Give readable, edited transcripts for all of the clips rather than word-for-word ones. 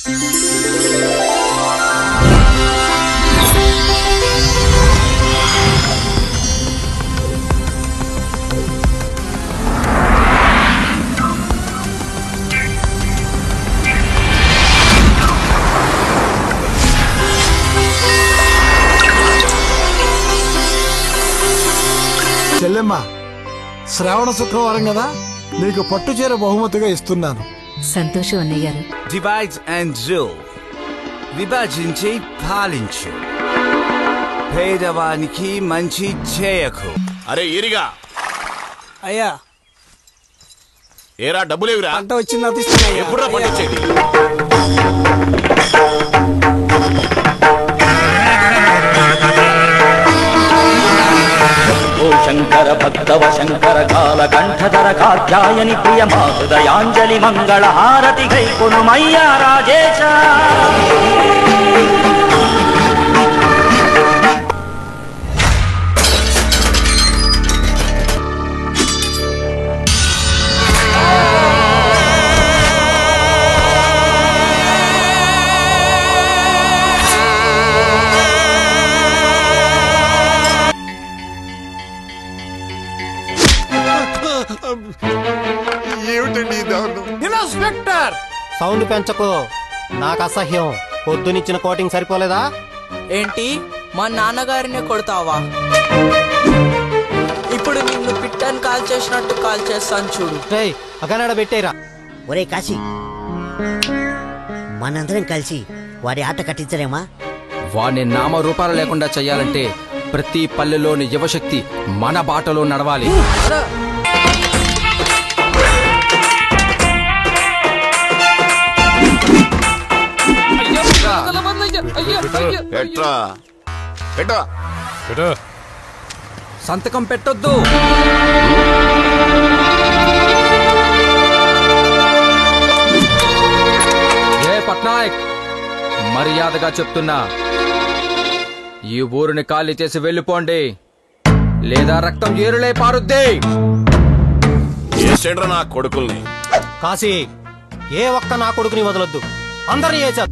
చెల్లెమ్మ, శ్రావణ శుక్రవారం కదా, నీకు పట్టు చీర బహుమతిగా ఇస్తున్నాను. సంతోషం అన్నయ్య గారు. డివైడ్ అండ్ రూల్, విభజించి పాలించు, పేదవానికి మంచి చేయకు. అరే ఈరిగా అయ్యా, ఏరా డబ్బులేవిరా? పంట వచ్చింది, ఎప్పుడురా పండించేది? ఓ శంకర భక్తవ శంకర కాల కంఠధర కాత్యాయని ప్రియ మా హృదయాంజలి మంగళ హారతి గై కొనుమయ్యా రాజేశ. ఏమిటండి ఇన్స్పెక్టర్, సౌండ్ పెంచకు, నాకు అసహ్యం. పొద్దునిచ్చిన కోటింగ్ సరిపోలేదా ఏంటి? మా నాన్నగారినే కొడతావా? ఇప్పుడు నిన్ను పిట్టని కాల్ చేసినట్టు కాల్ చేస్తాను చూడు. అగనాడ పెట్టేరా. ఒరే కాశీ, మనందరం కలిసి వాడి ఆట కట్టించలేమా? వాడిని నామరూపాలు లేకుండా చెయ్యాలంటే ప్రతి పల్లెలోని యువశక్తి మన బాటలో నడవాలి. సంతకం పెట్టొద్దు. ఏ పట్నాయక్, మర్యాదగా చెప్తున్నా, ఈ ఊరిని ఖాళీ చేసి వెళ్ళిపోండి, లేదా రక్తం ఏరులై పారుద్ది. నా కొడుకుల్ని కాశీ, ఏ ఒక్క నా కొడుకుని వదలొద్దు, అందరినీ వేసారు.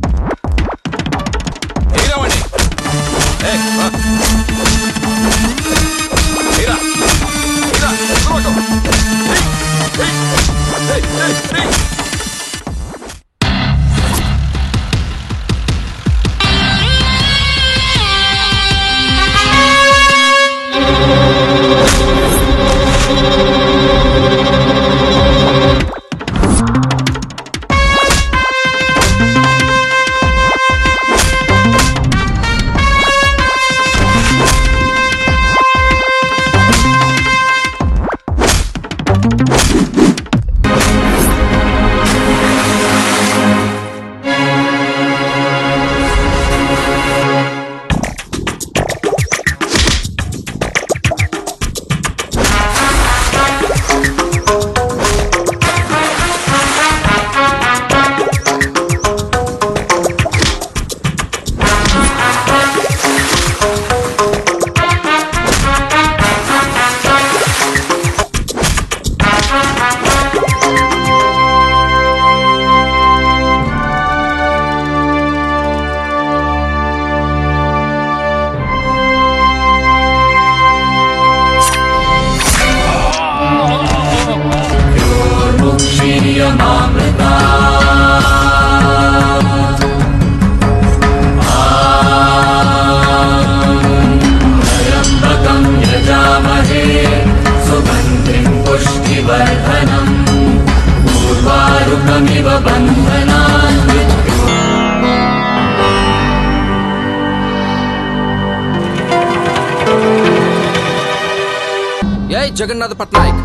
జగన్నాథ్ పట్నాయక్,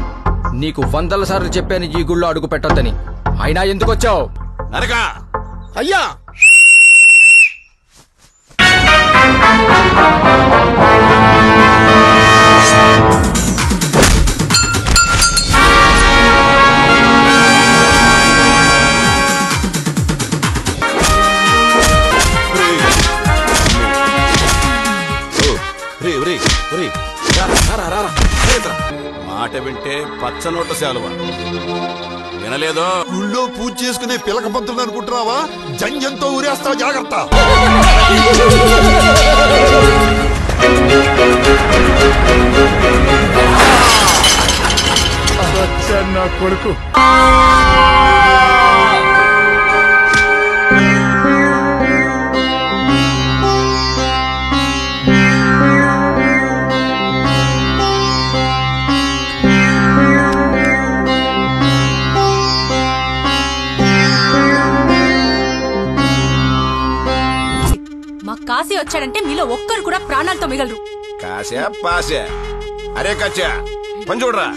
నీకు 100 సార్లు చెప్పాను ఈ గుళ్ళో అడుగు పెట్టొద్దని, అయినా ఎందుకు వచ్చావు? నరకా అయ్యా, మాట వింటే పచ్చనోట శాలువ, వినలేదో? గుళ్ళో పూజ చేసుకునే పిలక పంతులు అనుకుంటున్నావా? జంజంతో ఊరేస్తావు, జాగ్రత్త. నా కొడుకు మా కాశీ వచ్చాడంటే మీలో ఒక్కరు కూడా ప్రాణాలతో మిగలరు. కాశా పాశా. అరే కచ్చా పని చూడరా.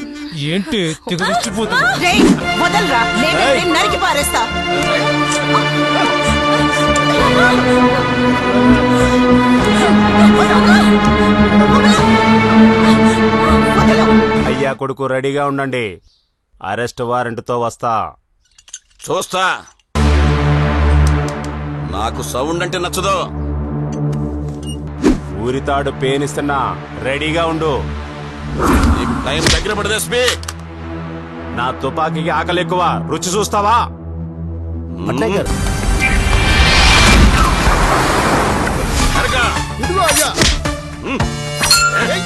ఏంటి తెగరిచ్చిపోతుంది? వదలరా, నరికి పారేస్తా. అయ్యా కొడుకు రెడీగా ఉండండి, అరెస్ట్ వారెంట్తో వస్తా. చూస్తా. నాకు సౌండ్ అంటే నచ్చదు. ఊరితాడు పేనిస్తున్నా, రెడీగా ఉండు. నీకు టైం దగ్గర పడదే స్పీక్. నా తుపాకీకి ఆకలి ఎక్కువ, రుచి చూస్తావా? ఇదిగో అయ్యా. ఏయ్.